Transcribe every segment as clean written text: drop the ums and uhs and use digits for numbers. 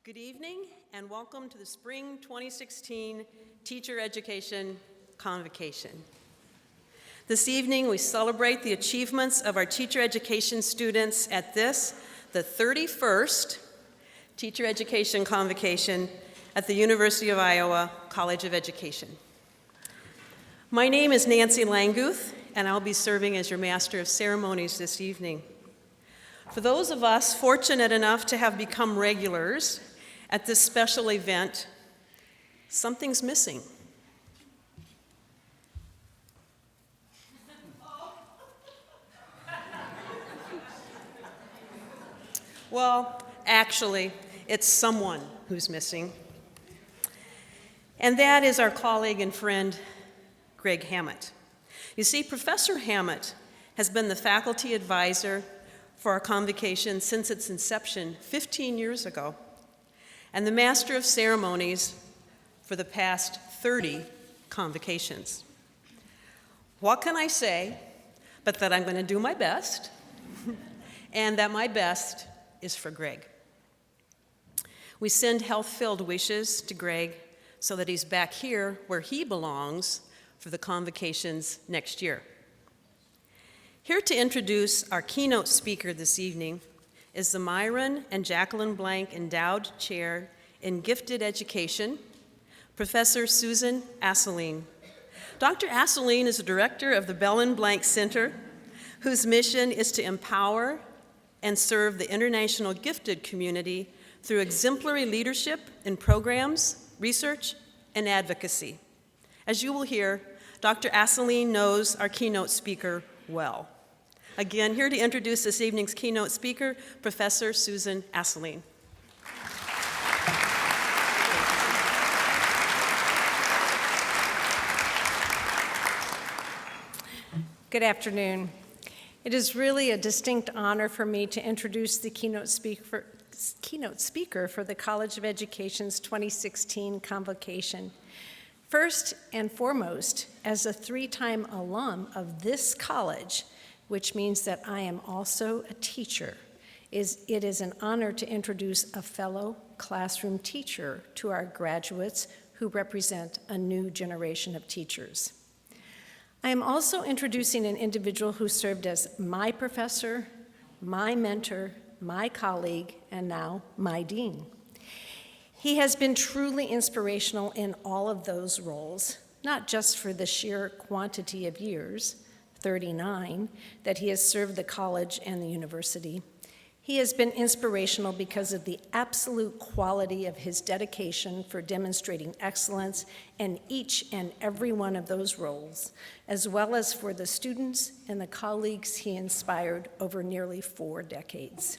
Good evening and welcome to the Spring 2016 Teacher Education Convocation. This evening we celebrate the achievements of our teacher education students at the 31st Teacher Education Convocation at the University of Iowa College of Education. My name is Nancy Languth and I'll be serving as your Master of Ceremonies this evening. For those of us fortunate enough to have become regulars at this special event, something's missing. Well, actually, it's someone who's missing. And that is our colleague and friend, Greg Hammett. You see, Professor Hammett has been the faculty advisor for our convocation since its inception 15 years ago, and the Master of Ceremonies for the past 30 convocations. What can I say but that I'm going to do my best, and that my best is for Greg. We send health-filled wishes to Greg so that he's back here where he belongs for the convocations next year. Here to introduce our keynote speaker this evening is the Myron and Jacqueline Blank Endowed Chair in Gifted Education, Professor Susan Asseline. Dr. Asseline is the director of the Bellin Blank Center, whose mission is to empower and serve the international gifted community through exemplary leadership in programs, research, and advocacy. As you will hear, Dr. Asseline knows our keynote speaker well. Again, here to introduce this evening's keynote speaker, Professor Susan Asseline. Good afternoon. It is really a distinct honor for me to introduce the keynote speaker for the College of Education's 2016 Convocation. First and foremost, as a three-time alum of this college, which means that I am also a teacher, it is an honor to introduce a fellow classroom teacher to our graduates who represent a new generation of teachers. I am also introducing an individual who served as my professor, my mentor, my colleague, and now my dean. He has been truly inspirational in all of those roles, not just for the sheer quantity of years, 39, that he has served the college and the university. He has been inspirational because of the absolute quality of his dedication for demonstrating excellence in each and every one of those roles, as well as for the students and the colleagues he inspired over nearly 4 decades.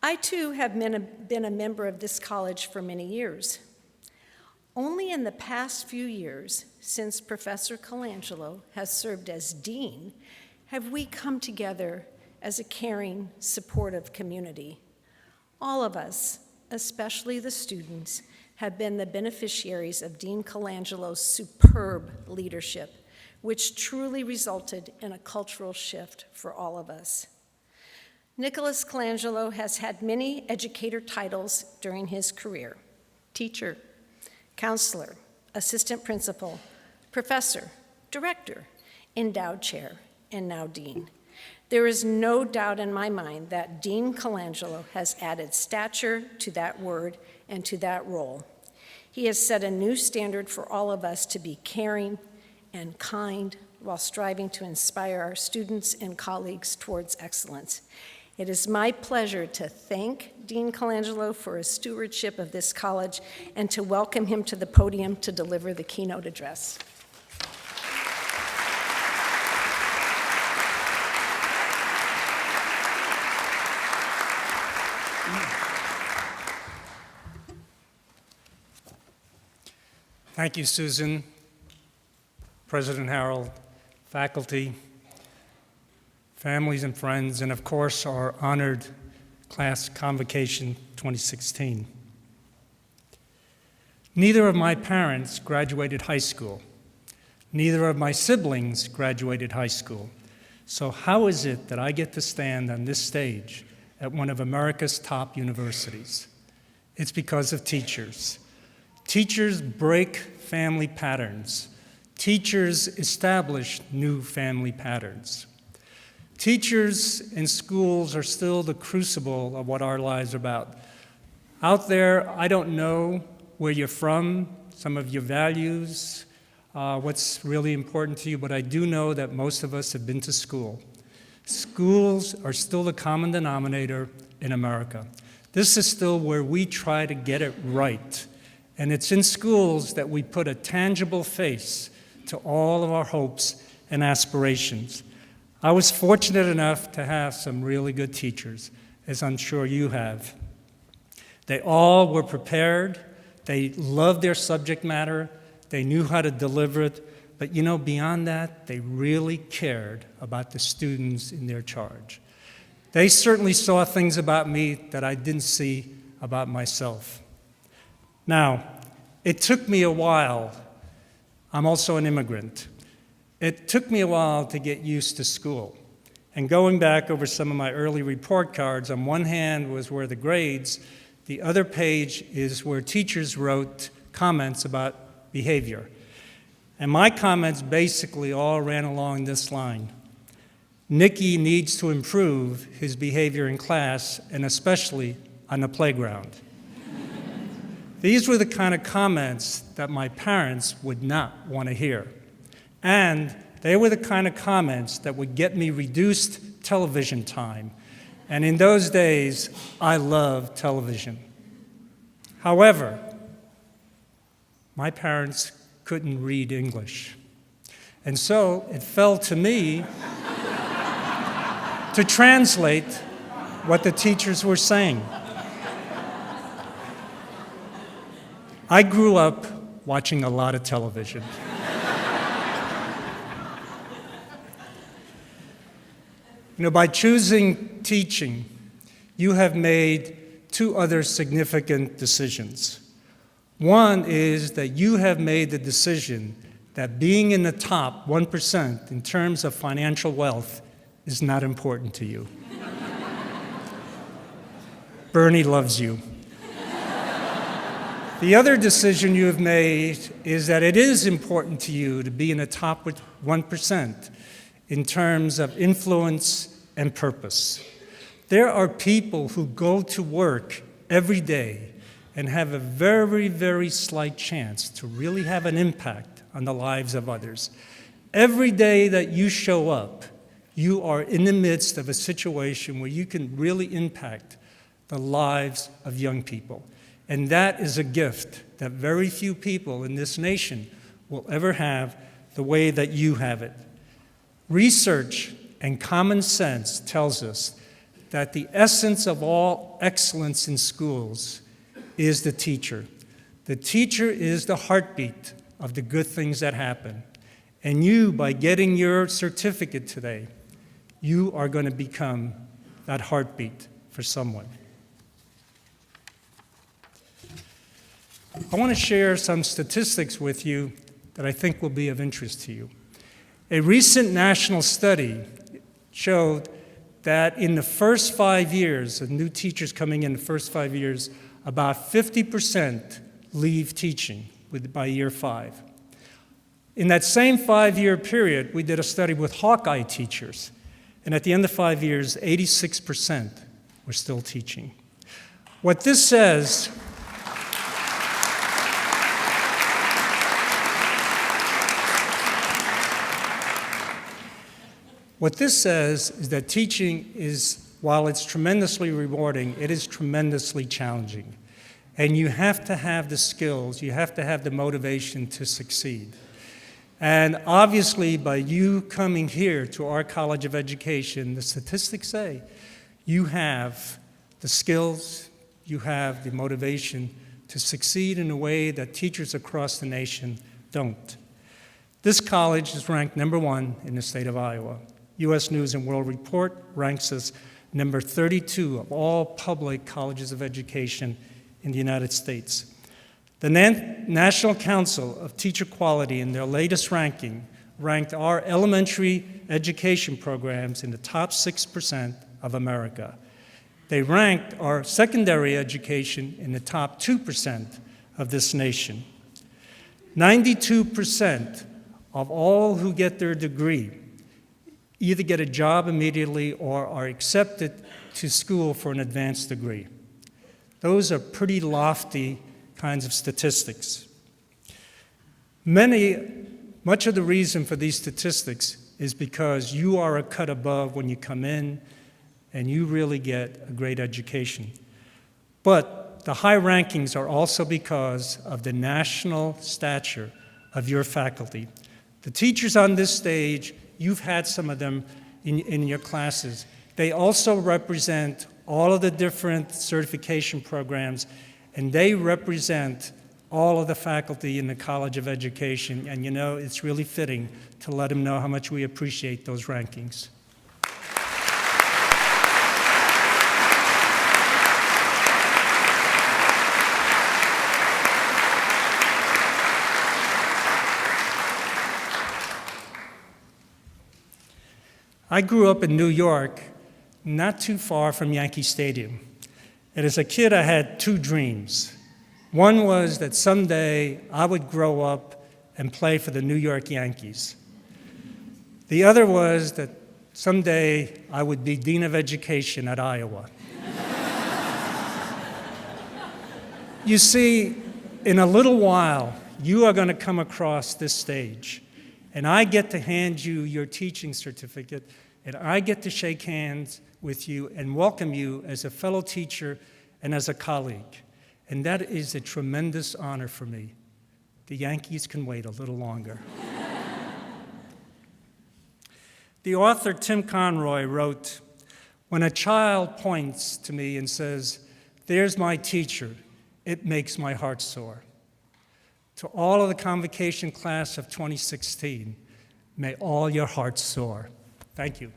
I, too, have been a member of this college for many years. Only in the past few years, since Professor Colangelo has served as dean, have we come together as a caring, supportive community. All of us, especially the students, have been the beneficiaries of Dean Colangelo's superb leadership, which truly resulted in a cultural shift for all of us. Nicholas Colangelo has had many educator titles during his career: teacher, counselor, assistant principal, professor, director, endowed chair, and now dean. There is no doubt in my mind that Dean Colangelo has added stature to that word and to that role. He has set a new standard for all of us to be caring and kind while striving to inspire our students and colleagues towards excellence. It is my pleasure to thank Dean Colangelo for his stewardship of this college and to welcome him to the podium to deliver the keynote address. Thank you, Susan, President Harold, faculty, families and friends, and of course our honored class Convocation 2016. Neither of my parents graduated high school. Neither of my siblings graduated high school. So how is it that I get to stand on this stage at one of America's top universities? It's because of teachers. Teachers break family patterns. Teachers establish new family patterns. Teachers in schools are still the crucible of what our lives are about. Out there, I don't know where you're from, some of your values, what's really important to you, but I do know that most of us have been to school. Schools are still the common denominator in America. This is still where we try to get it right. And it's in schools that we put a tangible face to all of our hopes and aspirations. I was fortunate enough to have some really good teachers, as I'm sure you have. They all were prepared. They loved their subject matter. They knew how to deliver it. But beyond that, they really cared about the students in their charge. They certainly saw things about me that I didn't see about myself. Now, it took me a while. I'm also an immigrant. It took me a while to get used to school. And going back over some of my early report cards, on one hand was where the grades, the other page is where teachers wrote comments about behavior. And my comments basically all ran along this line. Nicky needs to improve his behavior in class, and especially on the playground. These were the kind of comments that my parents would not want to hear. And they were the kind of comments that would get me reduced television time. And in those days, I loved television. However, my parents couldn't read English. And so it fell to me to translate what the teachers were saying. I grew up watching a lot of television. By choosing teaching, you have made two other significant decisions. One is that you have made the decision that being in the top 1% in terms of financial wealth is not important to you. Bernie loves you. The other decision you have made is that it is important to you to be in the top 1% in terms of influence and purpose. There are people who go to work every day and have a very, very slight chance to really have an impact on the lives of others. Every day that you show up, you are in the midst of a situation where you can really impact the lives of young people. And that is a gift that very few people in this nation will ever have the way that you have it. Research and common sense tells us that the essence of all excellence in schools is the teacher. The teacher is the heartbeat of the good things that happen. And you, by getting your certificate today, you are going to become that heartbeat for someone. I want to share some statistics with you that I think will be of interest to you. A recent national study showed that in the first 5 years, of new teachers coming in the first 5 years, about 50% leave teaching by year 5. In that same 5-year period, we did a study with Hawkeye teachers, and at the end of 5 years, 86% were still teaching. What this says is that teaching is, while it's tremendously rewarding, it is tremendously challenging. And you have to have the skills, you have to have the motivation to succeed. And obviously, by you coming here to our College of Education, the statistics say you have the skills, you have the motivation to succeed in a way that teachers across the nation don't. This college is ranked number 1 in the state of Iowa. U.S. News and World Report ranks us number 32 of all public colleges of education in the United States. The National Council of Teacher Quality, in their latest ranking, ranked our elementary education programs in the top 6% of America. They ranked our secondary education in the top 2% of this nation. 92% of all who get their degree either get a job immediately or are accepted to school for an advanced degree. Those are pretty lofty kinds of statistics. Much of the reason for these statistics is because you are a cut above when you come in and you really get a great education. But the high rankings are also because of the national stature of your faculty. The teachers on this stage, you've had some of them in your classes. They also represent all of the different certification programs, and they represent all of the faculty in the College of Education, and it's really fitting to let them know how much we appreciate those rankings. I grew up in New York, not too far from Yankee Stadium. And as a kid, I had two dreams. One was that someday I would grow up and play for the New York Yankees. The other was that someday I would be Dean of Education at Iowa. You see, in a little while, you are going to come across this stage, and I get to hand you your teaching certificate, and I get to shake hands with you and welcome you as a fellow teacher and as a colleague. And that is a tremendous honor for me. The Yankees can wait a little longer. The author Tim Conroy wrote, "When a child points to me and says, 'There's my teacher,' it makes my heart soar." To all of the Convocation class of 2016, may all your hearts soar. Thank you.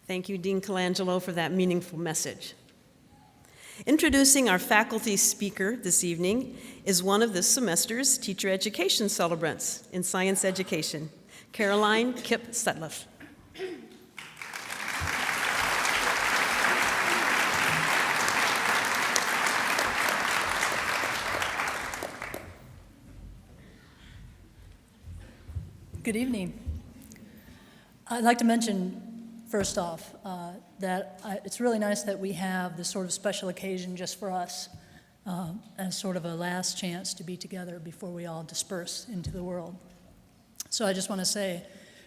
Thank you, Dean Colangelo, for that meaningful message. Introducing our faculty speaker this evening is one of this semester's teacher education celebrants in science education, Caroline Kipp Sutliff. Good evening. I'd like to mention, first off, that it's really nice that we have this sort of special occasion just for us as sort of a last chance to be together before we all disperse into the world. So I just want to say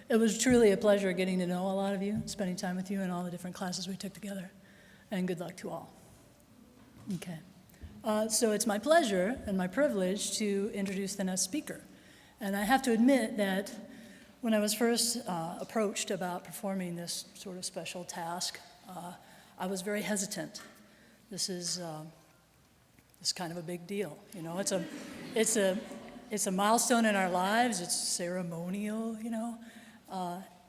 it was truly a pleasure getting to know a lot of you, spending time with you in all the different classes we took together, and good luck to all. Okay. So it's my pleasure and my privilege to introduce the next speaker. And I have to admit that when I was first approached about performing this sort of special task, I was very hesitant. This is kind of a big deal, you know. It's a milestone in our lives. It's ceremonial, you know.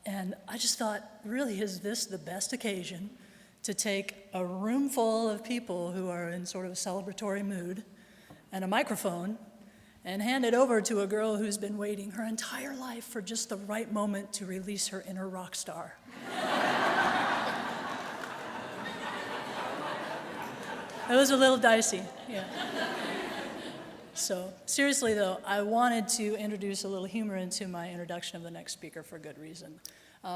And I just thought, really, is this the best occasion to take a room full of people who are in sort of a celebratory mood and a microphone and hand it over to a girl who's been waiting her entire life for just the right moment to release her inner rock star. It was a little dicey, yeah. So seriously though, I wanted to introduce a little humor into my introduction of the next speaker for good reason.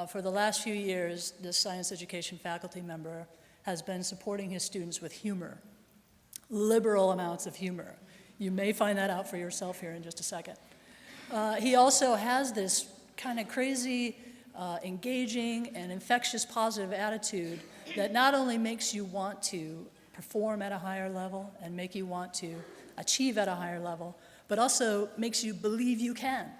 For the last few years, this science education faculty member has been supporting his students with humor, liberal amounts of humor. You may find that out for yourself here in just a second. He also has this kind of crazy, engaging, and infectious positive attitude that not only makes you want to perform at a higher level and make you want to achieve at a higher level, but also makes you believe you can.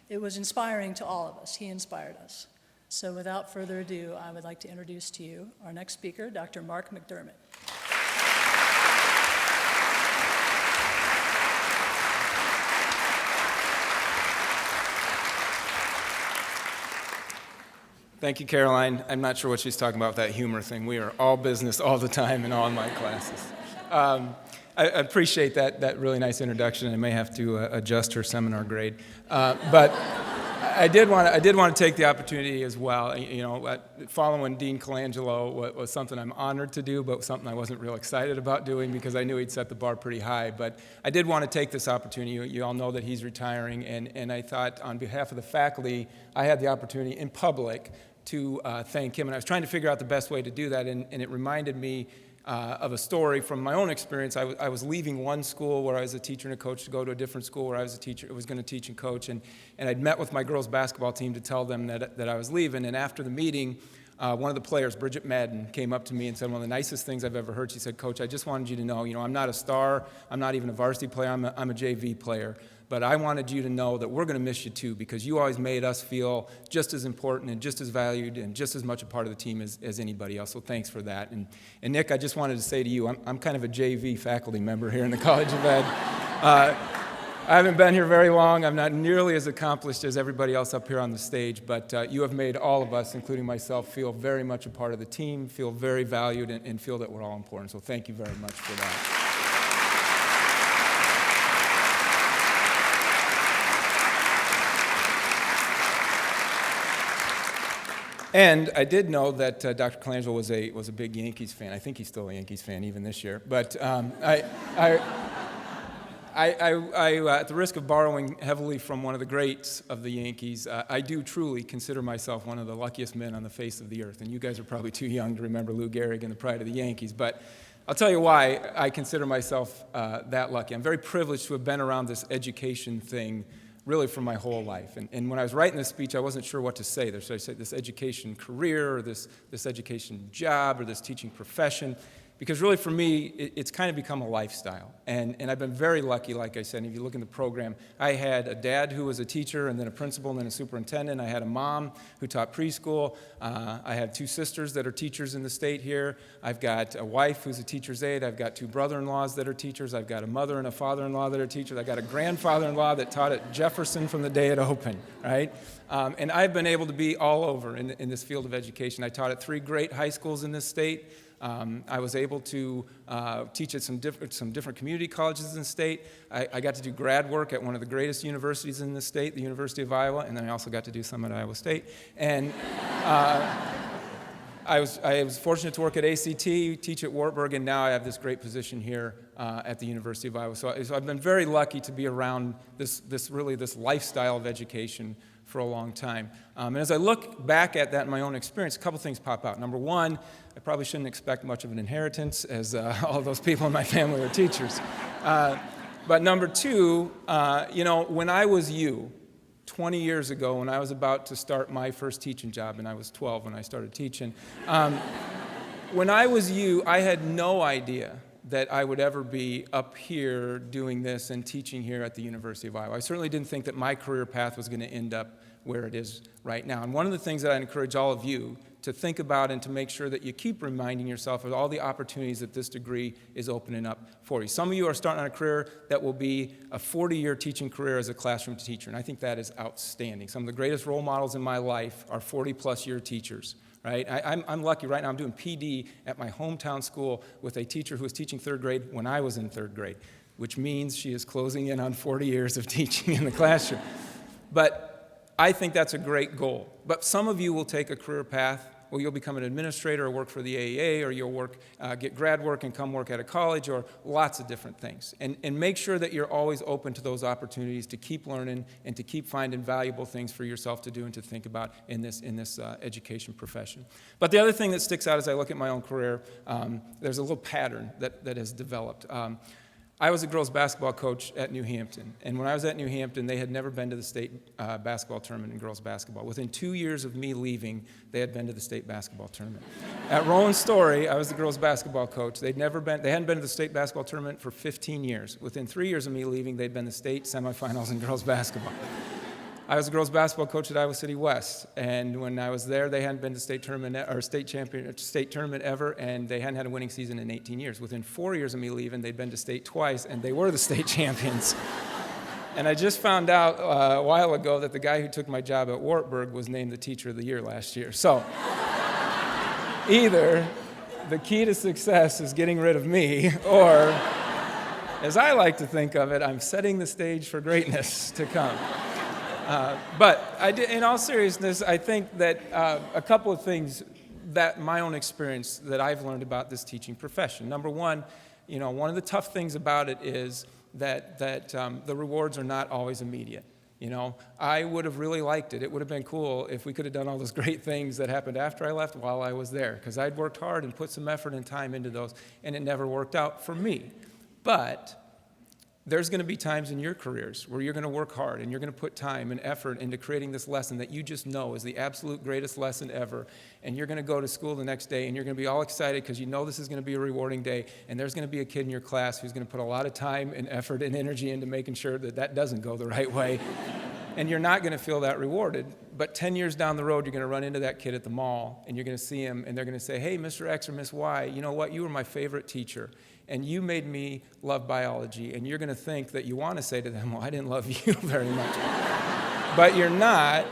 It was inspiring to all of us. He inspired us. So without further ado, I would like to introduce to you our next speaker, Dr. Mark McDermott. Thank you, Caroline. I'm not sure what she's talking about with that humor thing. We are all business all the time in all my classes. I appreciate that really nice introduction. I may have to adjust her seminar grade. But I did want to take the opportunity as well. Following Dean Colangelo was something I'm honored to do, but something I wasn't real excited about doing because I knew he'd set the bar pretty high. But I did want to take this opportunity. You all know that he's retiring, and I thought on behalf of the faculty, I had the opportunity in public to thank him. And I was trying to figure out the best way to do that, and it reminded me of a story from my own experience. I was leaving one school where I was a teacher and a coach to go to a different school where I was going to teach and coach, and I'd met with my girls' basketball team to tell them that I was leaving. And after the meeting, one of the players, Bridget Madden, came up to me and said one of the nicest things I've ever heard. She said, "Coach, I just wanted you to know, I'm not a star, I'm not even a varsity player, I'm a JV player. But I wanted you to know that we're going to miss you too, because you always made us feel just as important and just as valued and just as much a part of the team as anybody else. So thanks for that." And Nick, I just wanted to say to you, I'm kind of a JV faculty member here in the College of Ed. I haven't been here very long. I'm not nearly as accomplished as everybody else up here on the stage, but you have made all of us, including myself, feel very much a part of the team, feel very valued, and feel that we're all important. So thank you very much for that. And I did know that Dr. Colangelo was a big Yankees fan. I think he's still a Yankees fan even this year. But I at the risk of borrowing heavily from one of the greats of the Yankees, I do truly consider myself one of the luckiest men on the face of the earth. And you guys are probably too young to remember Lou Gehrig and the pride of the Yankees. But I'll tell you why I consider myself that lucky. I'm very privileged to have been around this education thing really for my whole life. And when I was writing this speech, I wasn't sure what to say. Should I say this education career, or this education job, or this teaching profession? Because really for me, it's kind of become a lifestyle. And I've been very lucky, like I said. And if you look in the program, I had a dad who was a teacher, and then a principal, and then a superintendent. I had a mom who taught preschool. I have two sisters that are teachers in the state here. I've got a wife who's a teacher's aide. I've got two brother-in-laws that are teachers. I've got a mother and a father-in-law that are teachers. I've got a grandfather-in-law that taught at Jefferson from the day it opened, right? And I've been able to be all over in this field of education. I taught at 3 great high schools in this state. I was able to teach at some different community colleges in the state. I got to do grad work at one of the greatest universities in the state, the University of Iowa, and then I also got to do some at Iowa State. And I was fortunate to work at ACT, teach at Wartburg, and now I have this great position here at the University of Iowa. So I've been very lucky to be around this lifestyle of education for a long time. And as I look back at that in my own experience, a couple things pop out. Number one, I probably shouldn't expect much of an inheritance, as all those people in my family are teachers. But number two, when I was 20 years ago, when I was about to start my first teaching job, and I was 12 when I started teaching, when I was I had no idea that I would ever be up here doing this and teaching here at the University of Iowa. I certainly didn't think that my career path was going to end up where it is right now. And one of the things that I encourage all of you to think about and to make sure that you keep reminding yourself of all the opportunities that this degree is opening up for you. Some of you are starting on a career that will be a 40-year teaching career as a classroom teacher, and I think that is outstanding. Some of the greatest role models in my life are 40-plus-year teachers. Right? I'm lucky right now. I'm doing PD at my hometown school with a teacher who was teaching 3rd grade when I was in 3rd grade, which means she is closing in on 40 years of teaching in the classroom. But I think that's a great goal. But some of you will take a career path where you'll become an administrator or work for the AEA, or you'll get grad work and come work at a college, or lots of different things. And make sure that you're always open to those opportunities to keep learning and to keep finding valuable things for yourself to do and to think about in this education profession. But the other thing that sticks out as I look at my own career, there's a little pattern that has developed. I was a girls' basketball coach at New Hampton, and when I was at New Hampton, they had never been to the state basketball tournament in girls' basketball. Within 2 years of me leaving, they had been to the state basketball tournament. At Rowan Story, I was the girls' basketball coach. They hadn't been to the state basketball tournament for 15 years. Within 3 years of me leaving, they'd been to state semifinals in girls' basketball. I was a girls' basketball coach at Iowa City West, and when I was there, they hadn't been to state tournament ever, and they hadn't had a winning season in 18 years. Within 4 years of me leaving, they'd been to state twice, and they were the state champions. And I just found out a while ago that the guy who took my job at Wartburg was named the Teacher of the Year last year. So either the key to success is getting rid of me, or, as I like to think of it, I'm setting the stage for greatness to come. But in all seriousness, I think that a couple of things that my own experience that I've learned about this teaching profession. Number one, one of the tough things about it is that the rewards are not always immediate. I would have really liked it. It would have been cool if we could have done all those great things that happened after I left while I was there, because I'd worked hard and put some effort and time into those, and it never worked out for me. But there's going to be times in your careers where you're going to work hard and you're going to put time and effort into creating this lesson that you just know is the absolute greatest lesson ever, and you're going to go to school the next day and you're going to be all excited because you know this is going to be a rewarding day, and there's going to be a kid in your class who's going to put a lot of time and effort and energy into making sure that that doesn't go the right way, and you're not going to feel that rewarded. But 10 years down the road, you're going to run into that kid at the mall, and you're going to see him, and they're going to say, "Hey, Mr. X or Miss Y, you know what? You were my favorite teacher, and you made me love biology." And you're going to think that you want to say to them, "Well, I didn't love you very much." But you're not,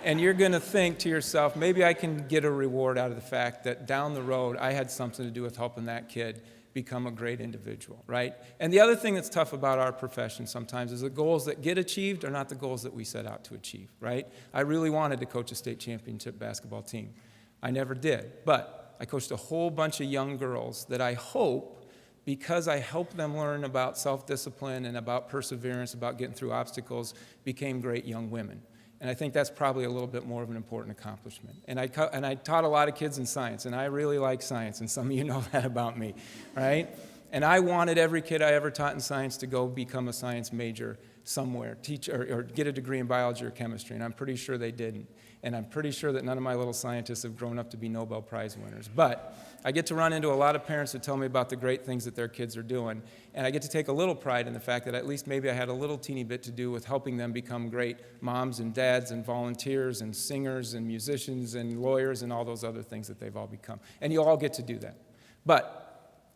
and you're going to think to yourself, maybe I can get a reward out of the fact that down the road, I had something to do with helping that kid become a great individual, right? And the other thing that's tough about our profession sometimes is the goals that get achieved are not the goals that we set out to achieve, right? I really wanted to coach a state championship basketball team. I never did, but I coached a whole bunch of young girls that I hope, because I helped them learn about self-discipline and about perseverance, about getting through obstacles, became great young women. And I think that's probably a little bit more of an important accomplishment. And I taught a lot of kids in science, and I really like science, and some of you know that about me, right? And I wanted every kid I ever taught in science to go become a science major somewhere, teach or get a degree in biology or chemistry, and I'm pretty sure they didn't. And I'm pretty sure that none of my little scientists have grown up to be Nobel Prize winners. But I get to run into a lot of parents that tell me about the great things that their kids are doing, and I get to take a little pride in the fact that at least maybe I had a little teeny bit to do with helping them become great moms and dads and volunteers and singers and musicians and lawyers and all those other things that they've all become. And you all get to do that. But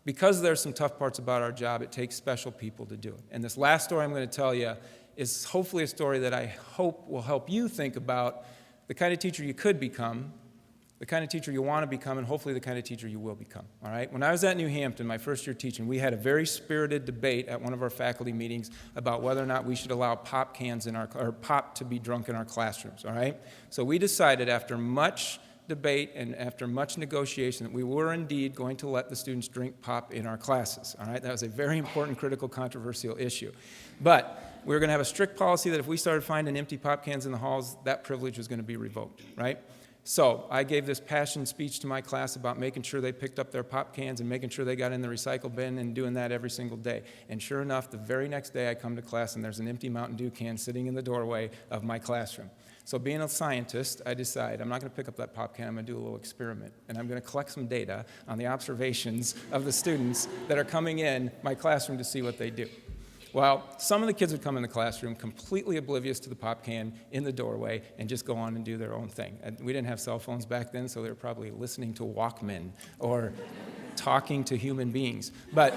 because there's some tough parts about our job, it takes special people to do it. And this last story I'm going to tell you is hopefully a story that I hope will help you think about the kind of teacher you could become, the kind of teacher you want to become, and hopefully the kind of teacher you will become, all right? When I was at New Hampton, my first year teaching, we had a very spirited debate at one of our faculty meetings about whether or not we should allow pop cans or pop to be drunk in our classrooms, all right? So we decided after much debate and after much negotiation that we were indeed going to let the students drink pop in our classes, all right? That was a very important, critical, controversial issue. But we were going to have a strict policy that if we started finding empty pop cans in the halls, that privilege was going to be revoked, right? So I gave this passionate speech to my class about making sure they picked up their pop cans and making sure they got in the recycle bin and doing that every single day. And sure enough, the very next day I come to class and there's an empty Mountain Dew can sitting in the doorway of my classroom. So being a scientist, I decide I'm not going to pick up that pop can, I'm going to do a little experiment. And I'm going to collect some data on the observations of the students that are coming in my classroom to see what they do. Well, some of the kids would come in the classroom completely oblivious to the pop can in the doorway and just go on and do their own thing. And we didn't have cell phones back then, so they were probably listening to Walkman or talking to human beings. But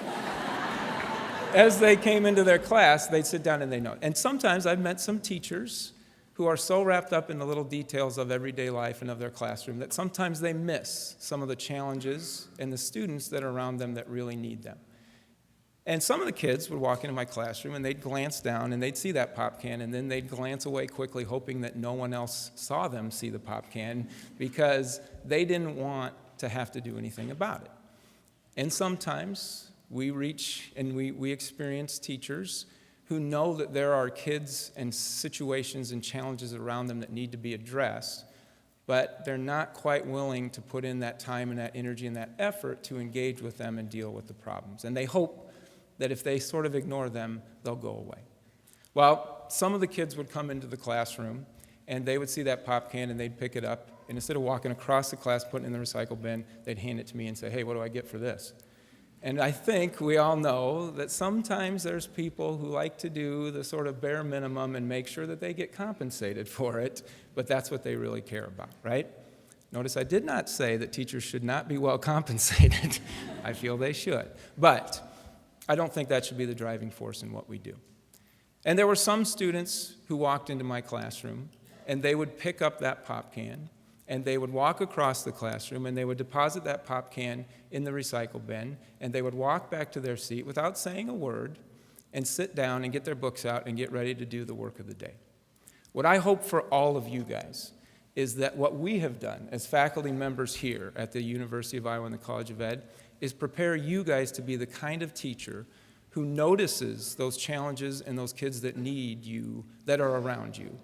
as they came into their class, they'd sit down and they'd know. And sometimes I've met some teachers who are so wrapped up in the little details of everyday life and of their classroom that sometimes they miss some of the challenges and the students that are around them that really need them. And some of the kids would walk into my classroom and they'd glance down and they'd see that pop can and then they'd glance away quickly hoping that no one else saw them see the pop can because they didn't want to have to do anything about it. And sometimes we reach and we experience teachers who know that there are kids and situations and challenges around them that need to be addressed, but they're not quite willing to put in that time and that energy and that effort to engage with them and deal with the problems. And they hope that if they sort of ignore them, they'll go away. Well, some of the kids would come into the classroom, and they would see that pop can, and they'd pick it up, and instead of walking across the class, putting it in the recycle bin, they'd hand it to me and say, "Hey, what do I get for this?" And I think we all know that sometimes there's people who like to do the sort of bare minimum and make sure that they get compensated for it, but that's what they really care about, right? Notice I did not say that teachers should not be well compensated. I feel they should. But I don't think that should be the driving force in what we do. And there were some students who walked into my classroom, and they would pick up that pop can, and they would walk across the classroom, and they would deposit that pop can in the recycle bin, and they would walk back to their seat without saying a word, and sit down and get their books out and get ready to do the work of the day. What I hope for all of you guys is that what we have done as faculty members here at the University of Iowa and the College of Ed is prepare you guys to be the kind of teacher who notices those challenges and those kids that need you, that are around you,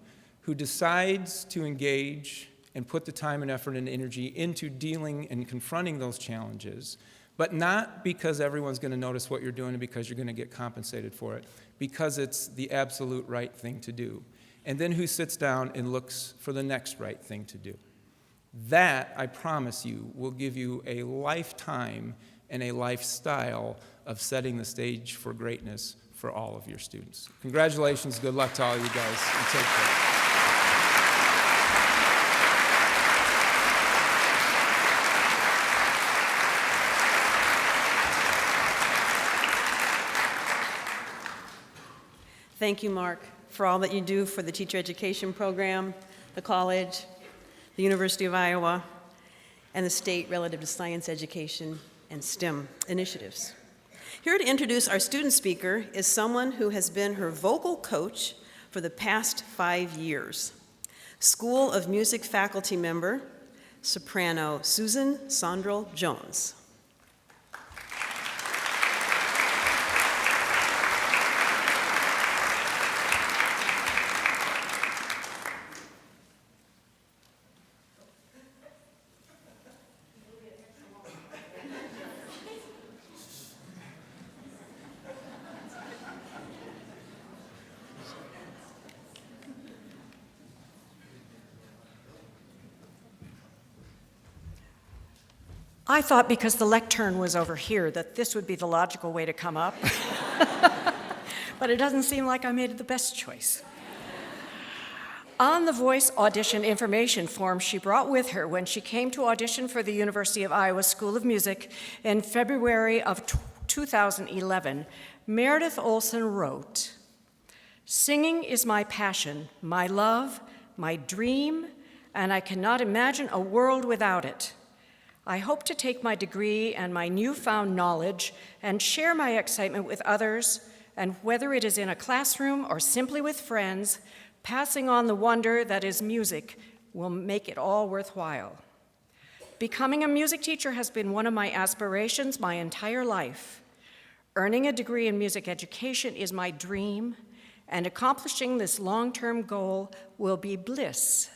who decides to engage and put the time and effort and energy into dealing and confronting those challenges, but not because everyone's going to notice what you're doing and because you're going to get compensated for it, because it's the absolute right thing to do. And then who sits down and looks for the next right thing to do. That, I promise you, will give you a lifetime and a lifestyle of setting the stage for greatness for all of your students. Congratulations, good luck to all you guys, and take care. Thank you, Mark, for all that you do for the teacher education program, the college, the University of Iowa, and the state relative to science education and STEM initiatives. Here to introduce our student speaker is someone who has been her vocal coach for the past 5 years. School of Music faculty member, soprano Susan Sondrel Jones. I thought because the lectern was over here that this would be the logical way to come up. But it doesn't seem like I made the best choice. On the voice audition information form she brought with her when she came to audition for the University of Iowa School of Music in February of 2011, Meredith Olson wrote, "Singing is my passion, my love, my dream, and I cannot imagine a world without it. I hope to take my degree and my newfound knowledge and share my excitement with others, and whether it is in a classroom or simply with friends, passing on the wonder that is music will make it all worthwhile. Becoming a music teacher has been one of my aspirations my entire life. Earning a degree in music education is my dream, and accomplishing this long-term goal will be bliss."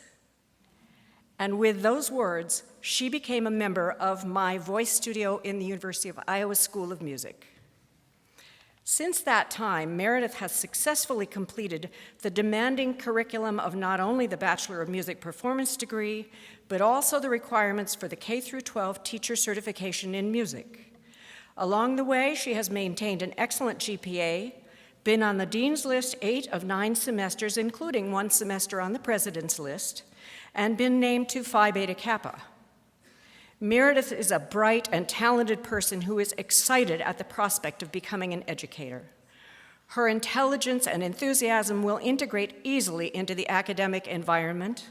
And with those words, she became a member of my voice studio in the University of Iowa School of Music. Since that time, Meredith has successfully completed the demanding curriculum of not only the Bachelor of Music Performance degree, but also the requirements for the K-12 teacher certification in music. Along the way, she has maintained an excellent GPA, been on the Dean's List 8 of 9 semesters, including 1 semester on the President's List, and been named to Phi Beta Kappa. Meredith is a bright and talented person who is excited at the prospect of becoming an educator. Her intelligence and enthusiasm will integrate easily into the academic environment,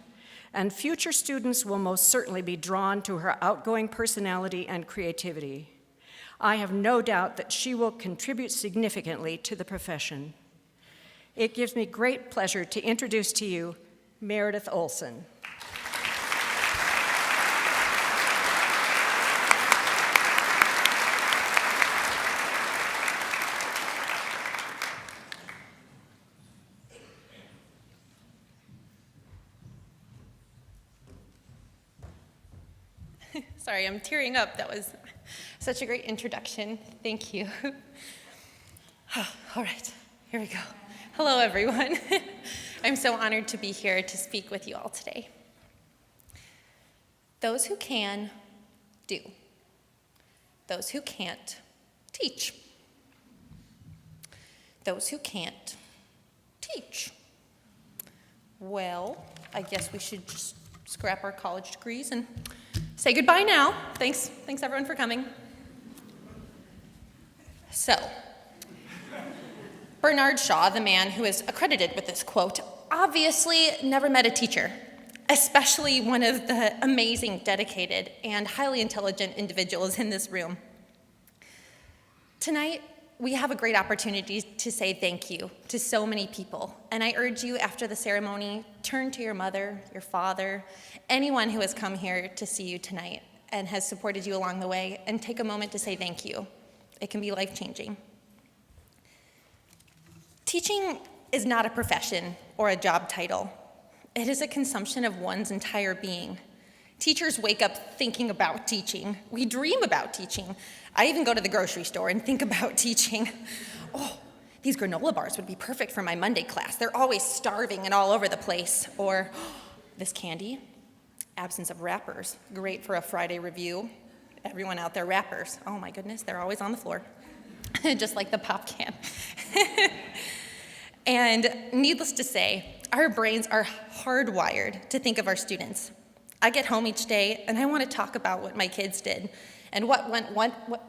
and future students will most certainly be drawn to her outgoing personality and creativity. I have no doubt that she will contribute significantly to the profession. It gives me great pleasure to introduce to you Meredith Olson. Sorry, I'm tearing up. That was such a great introduction. Thank you. All right, here we go. Hello, everyone. I'm so honored to be here to speak with you all today. Those who can, do. Those who can't, teach. Those who can't, teach. Well, I guess we should just scrap our college degrees and say goodbye now. Thanks everyone for coming. So, Bernard Shaw, the man who is accredited with this quote, obviously never met a teacher, especially one of the amazing, dedicated, and highly intelligent individuals in this room. Tonight, we have a great opportunity to say thank you to so many people, and I urge you after the ceremony, turn to your mother, your father, anyone who has come here to see you tonight and has supported you along the way, and take a moment to say thank you. It can be life-changing. Teaching is not a profession or a job title. It is a consumption of one's entire being. Teachers wake up thinking about teaching. We dream about teaching. I even go to the grocery store and think about teaching. Oh, these granola bars would be perfect for my Monday class. They're always starving and all over the place. Or this candy, absence of wrappers, great for a Friday review. Everyone out there, wrappers. Oh my goodness, they're always on the floor, just like the pop can. And needless to say, our brains are hardwired to think of our students. I get home each day and I want to talk about what my kids did and what went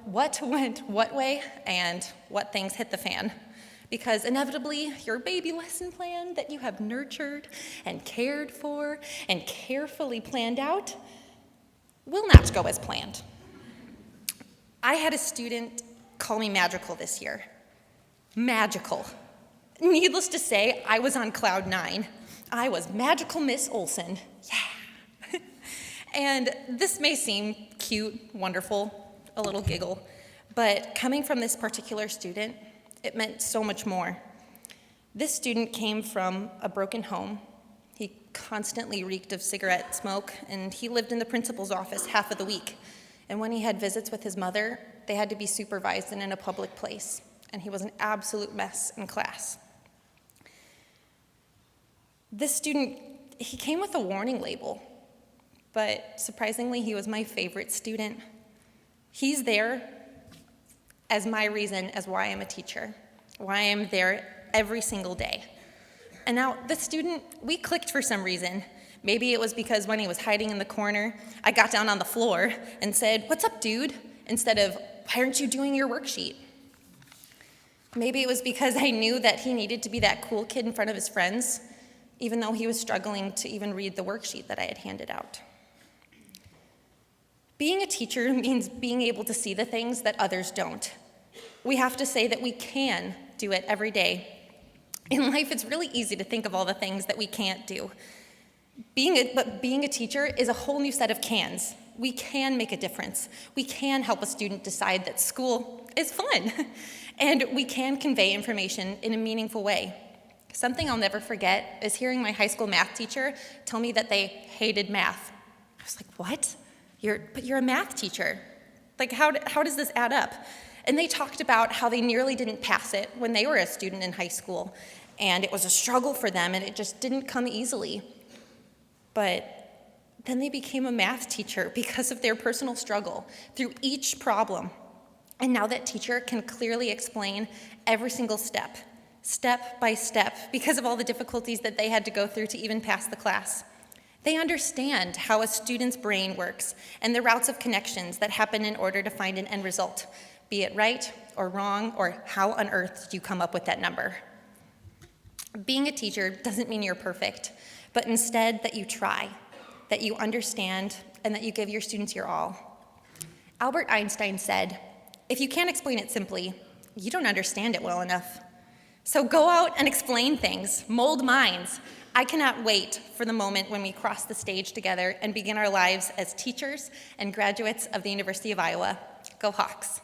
what way and what things hit the fan. Because inevitably, your baby lesson plan that you have nurtured and cared for and carefully planned out will not go as planned. I had a student call me magical this year. Magical. Needless to say, I was on cloud 9. I was magical Miss Olson. Yeah. And this may seem cute, wonderful, a little giggle, but coming from this particular student, it meant so much more. This student came from a broken home. He constantly reeked of cigarette smoke, and he lived in the principal's office half of the week. And when he had visits with his mother, they had to be supervised and in a public place, and he was an absolute mess in class. This student, he came with a warning label, but surprisingly, he was my favorite student. He's there as my reason as why I'm a teacher, why I'm there every single day. And now, this student, we clicked for some reason. Maybe it was because when he was hiding in the corner, I got down on the floor and said, "What's up, dude?" instead of, "Why aren't you doing your worksheet?" Maybe it was because I knew that he needed to be that cool kid in front of his friends, even though he was struggling to even read the worksheet that I had handed out. Being a teacher means being able to see the things that others don't. We have to say that we can do it every day. In life, it's really easy to think of all the things that we can't do. But being a teacher is a whole new set of cans. We can make a difference. We can help a student decide that school is fun. And we can convey information in a meaningful way. Something I'll never forget is hearing my high school math teacher tell me that they hated math. I was like, what? But you're a math teacher. Like, how does this add up? And they talked about how they nearly didn't pass it when they were a student in high school. And it was a struggle for them, and it just didn't come easily. But then they became a math teacher because of their personal struggle through each problem. And now that teacher can clearly explain every single step by step, because of all the difficulties that they had to go through to even pass the class. They understand how a student's brain works and the routes of connections that happen in order to find an end result, be it right or wrong, or how on earth did you come up with that number. Being a teacher doesn't mean you're perfect, but instead that you try, that you understand, and that you give your students your all. Albert Einstein said, "If you can't explain it simply, you don't understand it well enough." So go out and explain things, mold minds. I cannot wait for the moment when we cross the stage together and begin our lives as teachers and graduates of the University of Iowa. Go Hawks.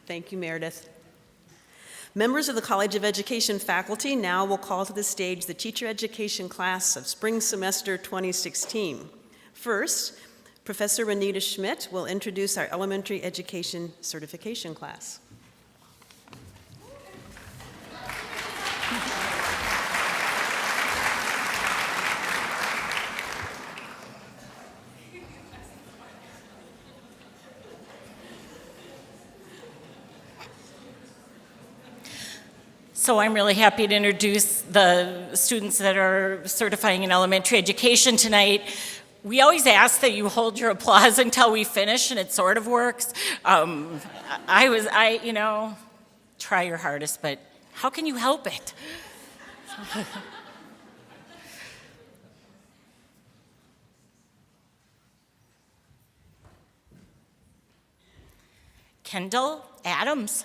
Thank you, Meredith. Members of the College of Education faculty now will call to the stage the teacher education class of spring semester 2016. First, Professor Renita Schmidt will introduce our elementary education certification class. So I'm really happy to introduce the students that are certifying in elementary education tonight. We always ask that you hold your applause until we finish, and it sort of works. Try your hardest, but how can you help it? Kendall Adams.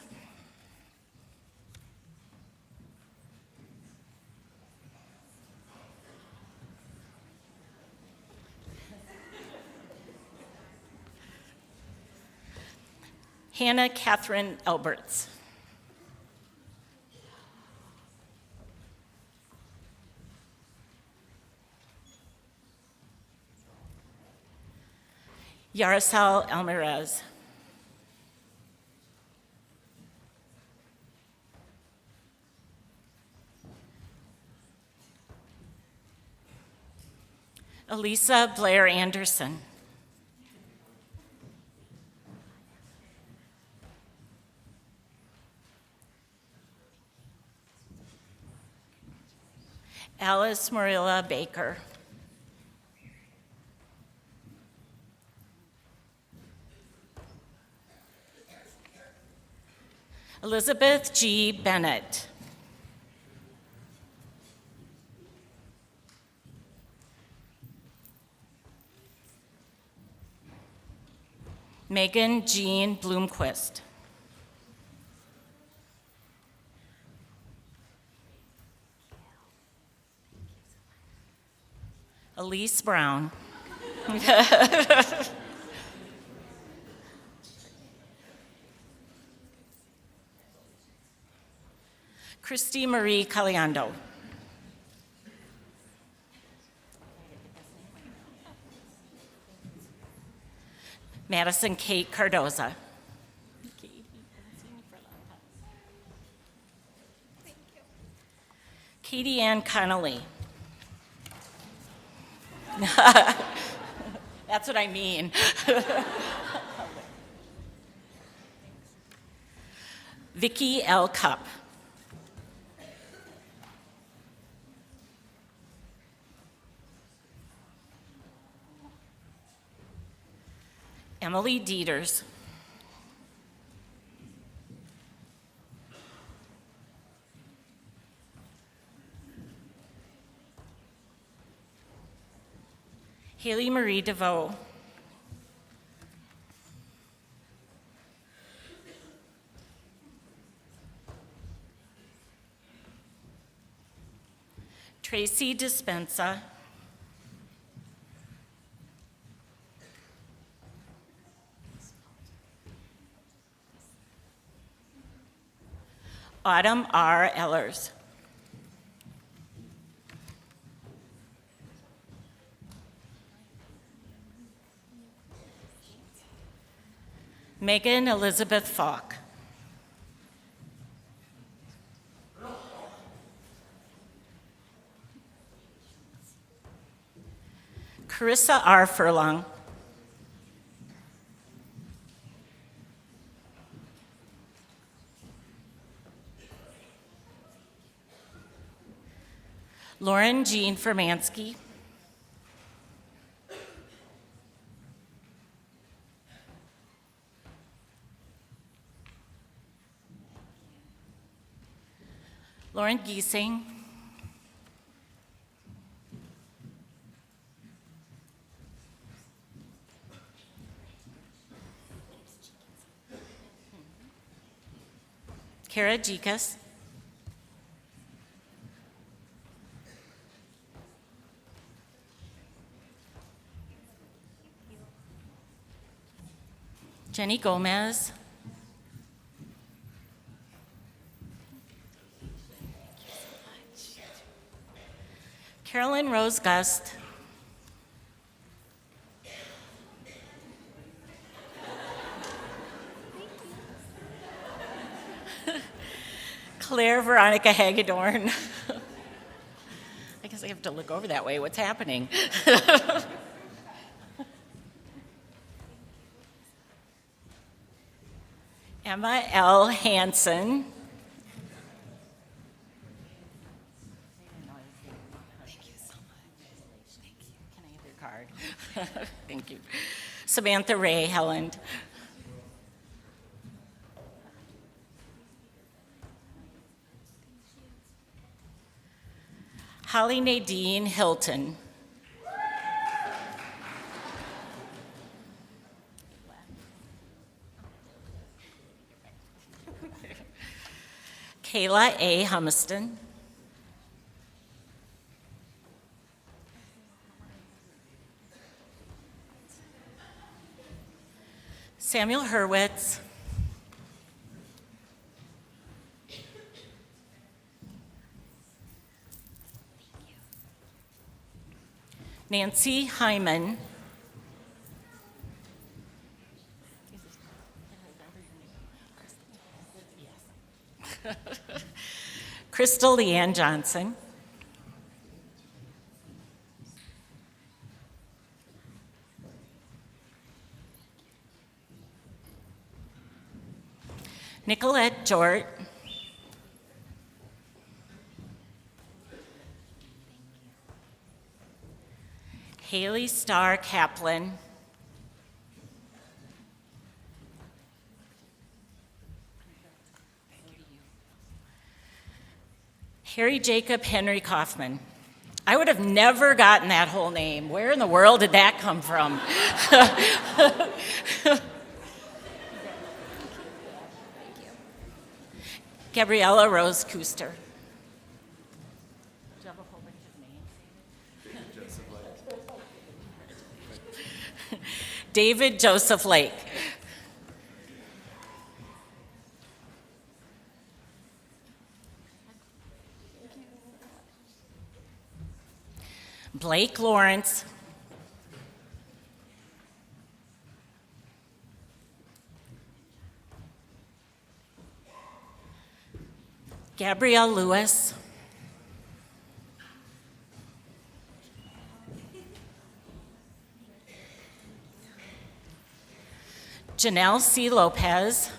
Hannah Catherine Alberts. Yarosel Almirez. Elisa Blair Anderson. Alice Marilla Baker. Elizabeth G. Bennett. Megan Jean Bloomquist. Elise Brown. Christy Marie Caliando. Madison Kate Cardoza. Katie Ann Connolly. That's what I mean. Vicki L. Cup. Emily Dieters. Haley Marie DeVoe. Tracy Dispensa. Autumn R. Ellers. Megan Elizabeth Falk. Carissa R. Furlong. Lauren Jean Fermansky. Lauren Giesing. Kara Jikas. Jenny Gomez. Carolyn Rose Gust. Claire Veronica Hagedorn. I guess I have to look over that way. What's happening? Emma L. Hansen. hard. Thank you. Samantha Ray Helland. Holly Nadine Hilton. Kayla A. Humiston. Samuel Hurwitz. Nancy Hyman. Crystal Leanne Johnson. Nicolette Jort. Haley Starr Kaplan. Harry Jacob Henry Kaufman. I would have never gotten that whole name. Where in the world did that come from? Gabriella Rose Kuster. Do you have a whole bunch of names? David Joseph Lake. Blake Lawrence. Gabrielle Lewis. Janelle C. Lopez.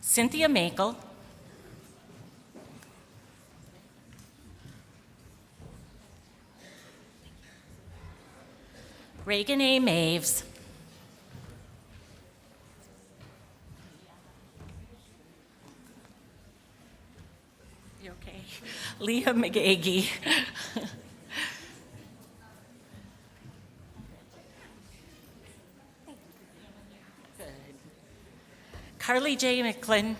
Cynthia Makel. Reagan A. Maves. You okay? Leah McGagey. Good. Carly J. McClin.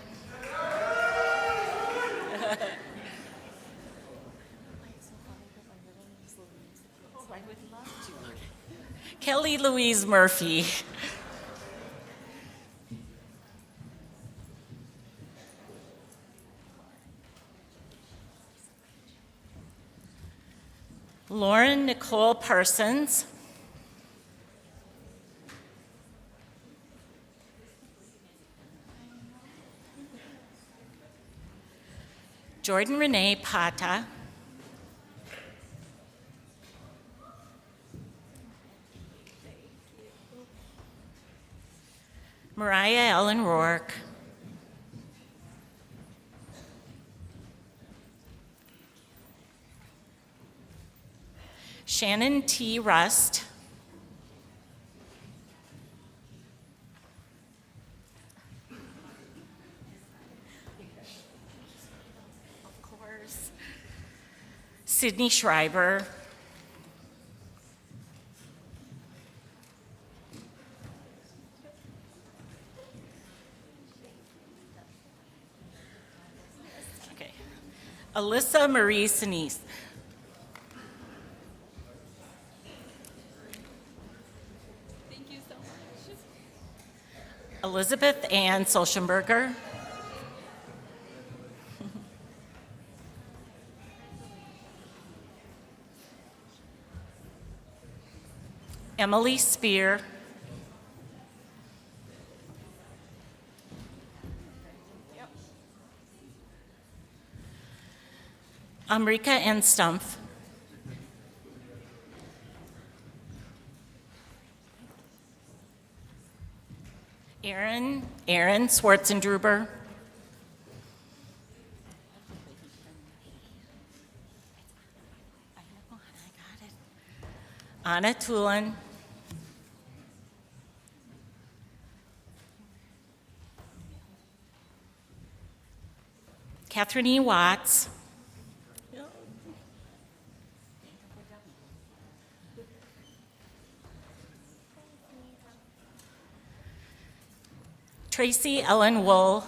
Kelly Louise Murphy. Lauren Nicole Parsons. Jordan Renee Pata. Mariah Ellen Rourke. Shannon T. Rust. Of course. Sydney Schreiber. Okay. Alyssa Marie Sinise. Elizabeth Ann Solschenberger. Emily Spear. Amrika N. Stumpf. Aaron Schwarzendruber. Anna Tulin, Catherine E. Watts, Tracy Ellen Wool,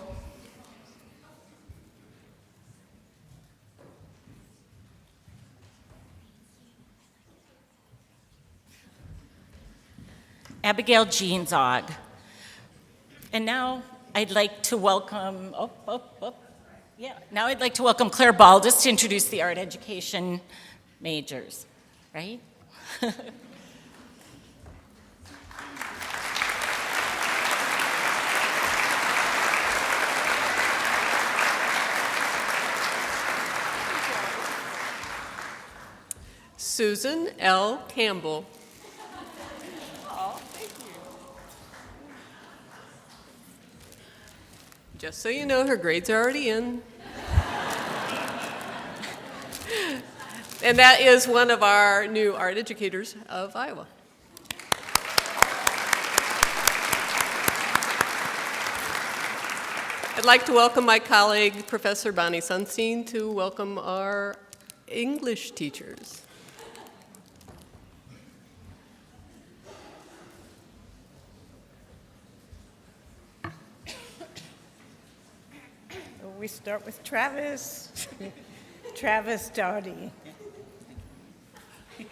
Abigail Jean Zog. And now I'd like to welcome, now I'd like to welcome Claire Baldus to introduce the art education majors, right? Susan L. Campbell. Just so you know, her grades are already in. And that is one of our new art educators of Iowa. I'd like to welcome my colleague, Professor Bonnie Sunstein, to welcome our English teachers. We start with Travis. Travis Doughty. You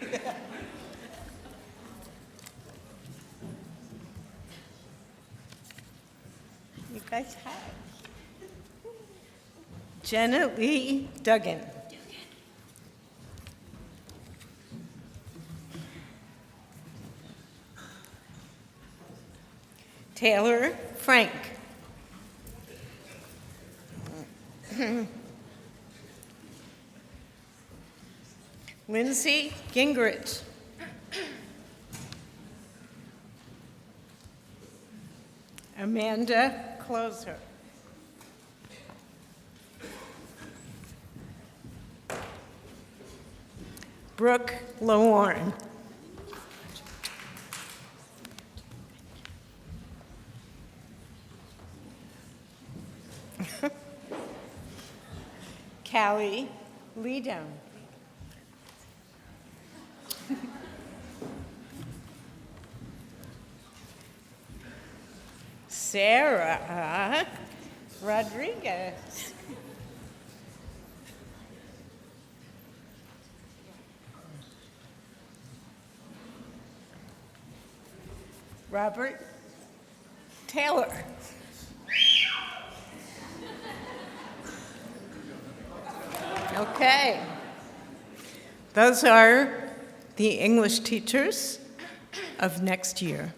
guys hi. Jenna Lee Duggan. Taylor Frank. Lindsay Gingrich. Amanda Closer. Brooke Lawarn. Callie Leadham. Sarah Rodriguez. Robert Taylor. Okay. Those are the English teachers of next year.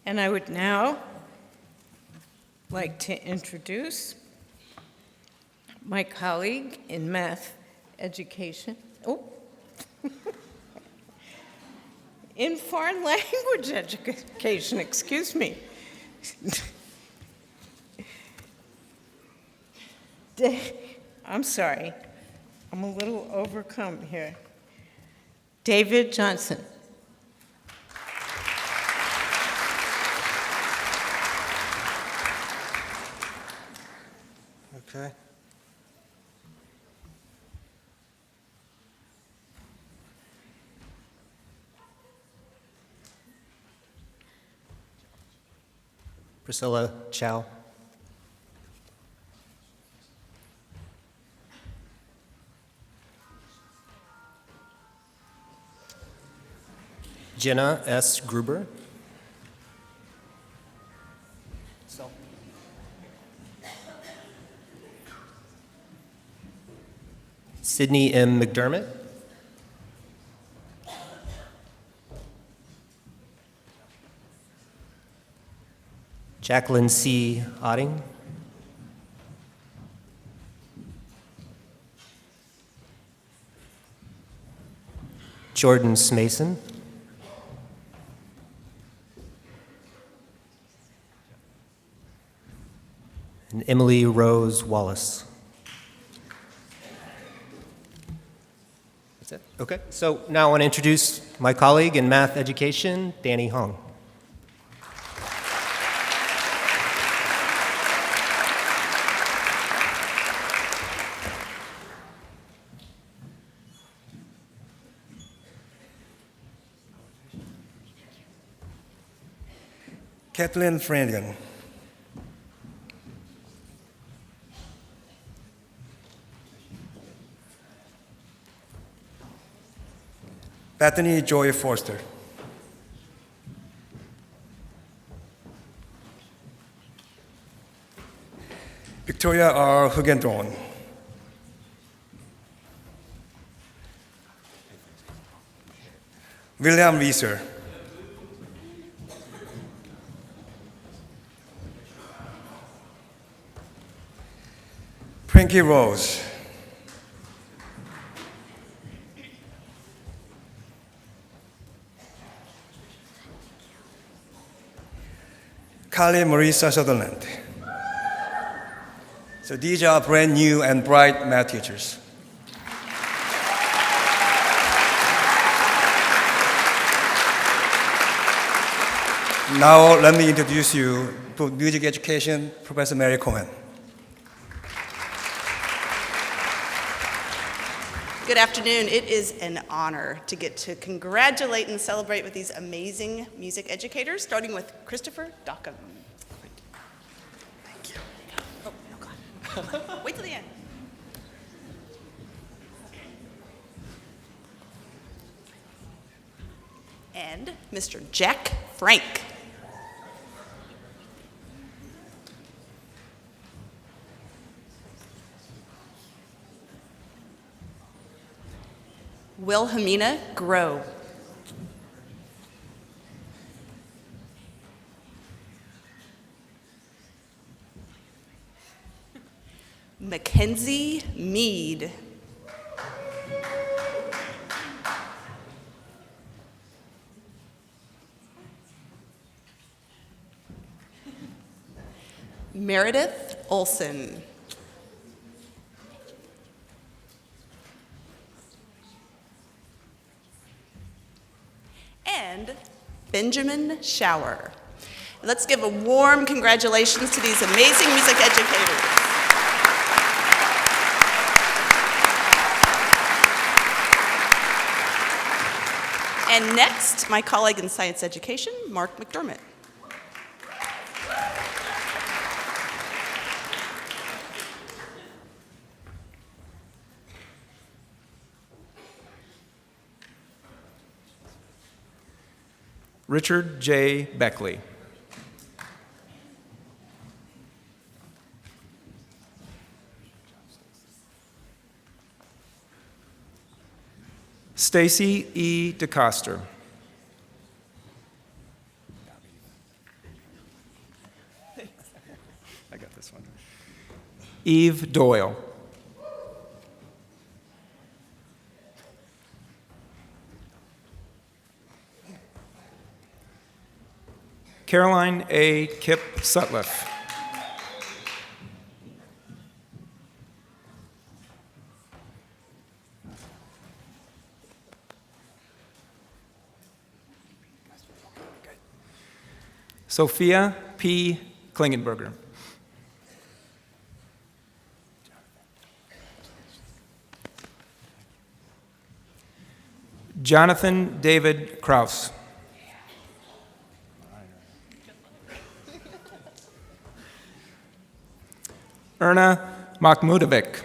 And I would now like to introduce my colleague in math education. In foreign language education, excuse me. I'm sorry, I'm a little overcome here. David Johnson. Okay. Priscilla Chow. Jenna S. Gruber. Sydney M. McDermott. Jacqueline C. Otting. Jordan Smason. Emily Rose Wallace. That's it? Okay. So now I want to introduce my colleague in math education, Danny Hong. Kathleen Flanagan. Bethany Joy Forster. Victoria R. Hugendron. William Wieser. Frankie Rose. Carly Marisa Sutherland. So these are brand new and bright math teachers. Now let me introduce you to music education, Professor Mary Cohen. Good afternoon. It is an honor to get to congratulate and celebrate with these amazing music educators, starting with Christopher Dockham. Thank you. Oh, no, God. Wait till the end. And Mr. Jack Frank. Wilhelmina Grow. Mackenzie Mead. Meredith Olson. And Benjamin Shower. Let's give a warm congratulations to these amazing music educators. And next, my colleague in science education, Mark McDermott. Richard J. Beckley. Stacy E. DeCoster. I got this one. Eve Doyle. Caroline A. Kip Sutliff. Sophia P. Klingenberger. Jonathan David Kraus. Erna Makhmudovic.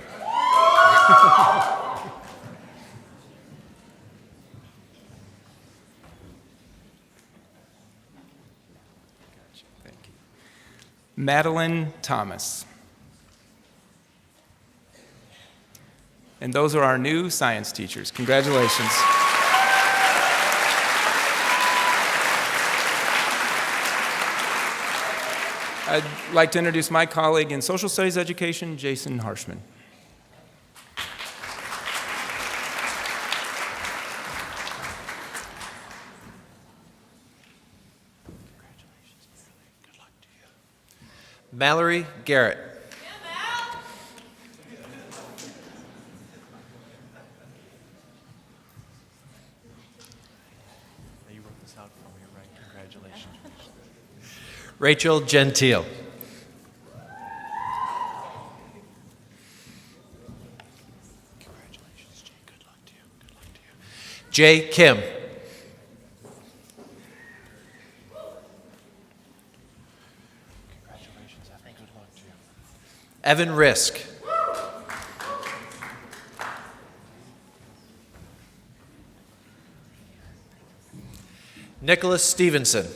Madeline Thomas. And those are our new science teachers. Congratulations. I'd like to introduce my colleague in social studies education, Jason Harshman. Mallory Garrett. Rachel Gentile. Congratulations, Jay. Good luck to you. Good luck to you. Jay Kim. Congratulations. I think good luck to you. Evan Risk. Nicholas Stevenson.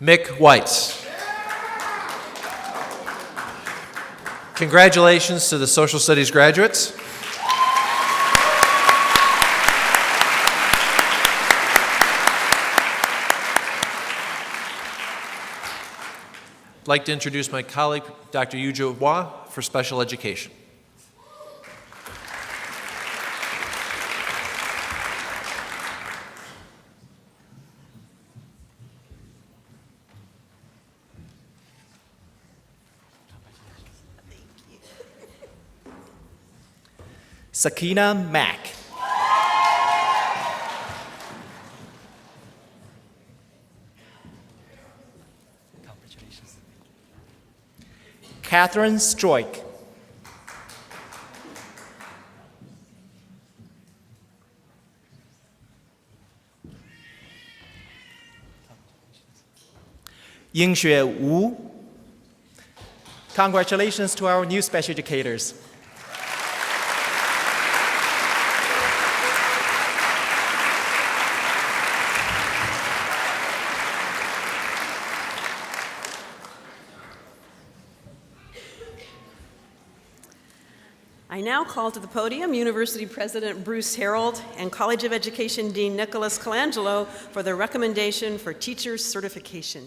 Mick Weitz. Congratulations to the Social Studies graduates. I'd like to introduce my colleague, Dr. Yujo Hua, for special education. Sakina Mack. Catherine Stroik. Yingxue Wu. Congratulations to our new special educators. I now call to the podium University President Bruce Harold and College of Education Dean Nicholas Colangelo for their recommendation for teachers certification.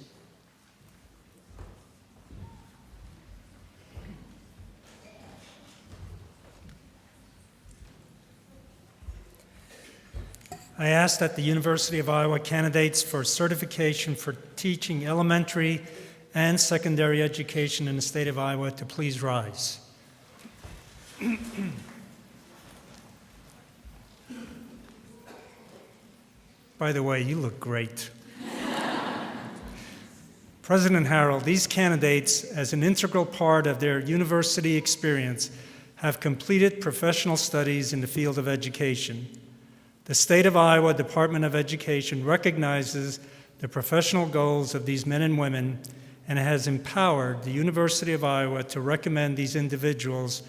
I ask that the University of Iowa candidates for certification for teaching elementary and secondary education in the state of Iowa to please rise. By the way, you look great. President Harold, these candidates, as an integral part of their university experience, have completed professional studies in the field of education. The State of Iowa Department of Education recognizes the professional goals of these men and women and has empowered the University of Iowa to recommend these individuals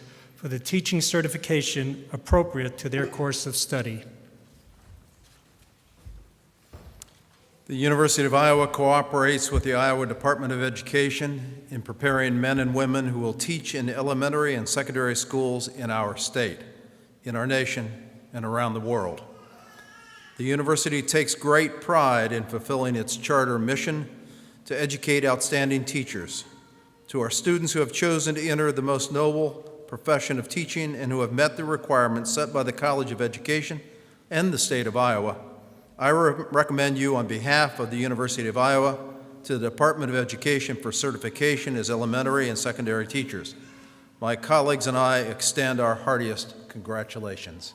for the teaching certification appropriate to their course of study. The University of Iowa cooperates with the Iowa Department of Education in preparing men and women who will teach in elementary and secondary schools in our state, in our nation, and around the world. The university takes great pride in fulfilling its charter mission to educate outstanding teachers. To our students who have chosen to enter the most noble profession of teaching and who have met the requirements set by the College of Education and the state of Iowa, I recommend you on behalf of the University of Iowa to the Department of Education for certification as elementary and secondary teachers. My colleagues and I extend our heartiest congratulations.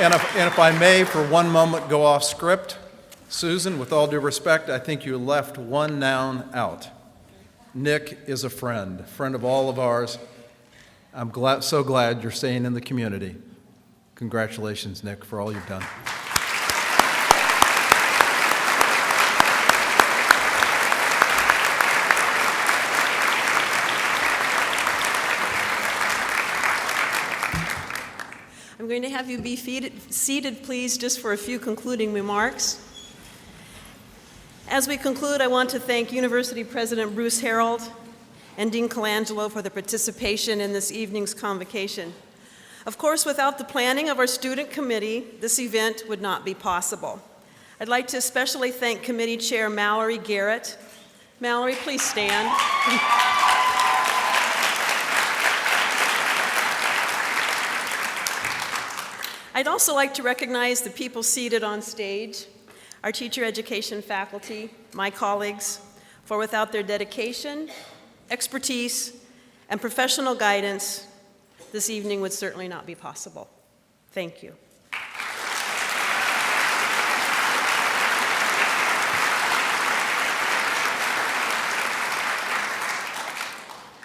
And if I may, for one moment, go off script, Susan, with all due respect, I think you left one noun out. Nick is a friend of all of ours. I'm so glad you're staying in the community. Congratulations, Nick, for all you've done. I'm going to have you be seated, please, just for a few concluding remarks. As we conclude, I want to thank University President Bruce Harold and Dean Colangelo for their participation in this evening's convocation. Of course, without the planning of our student committee, this event would not be possible. I'd like to especially thank Committee Chair Mallory Garrett. Mallory, please stand. I'd also like to recognize the people seated on stage, our teacher education faculty, my colleagues, for without their dedication, expertise, and professional guidance, this evening would certainly not be possible. Thank you.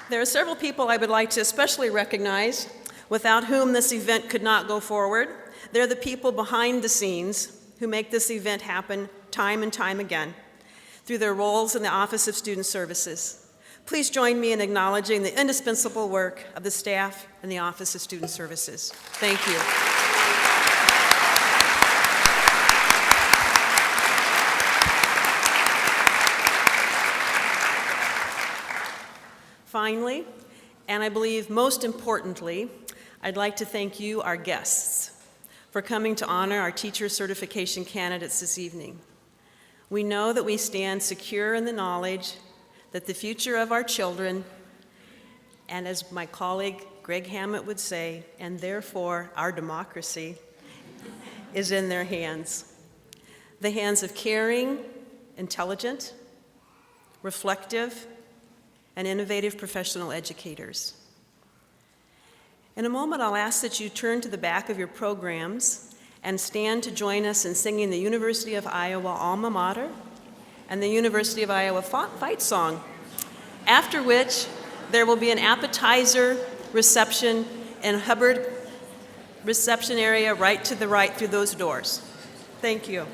There are several people I would like to especially recognize, without whom this event could not go forward. They're the people behind the scenes who make this event happen time and time again through their roles in the Office of Student Services. Please join me in acknowledging the indispensable work of the staff in the Office of Student Services. Thank you. Finally, and I believe most importantly, I'd like to thank you, our guests, for coming to honor our teacher certification candidates this evening. We know that we stand secure in the knowledge that the future of our children, and as my colleague Greg Hammett would say, and therefore our democracy, is in their hands. The hands of caring, intelligent, reflective, and innovative professional educators. In a moment, I'll ask that you turn to the back of your programs and stand to join us in singing the University of Iowa Alma Mater and the University of Iowa Fight Song, after which there will be an appetizer reception in Hubbard reception area right to the right through those doors. Thank you.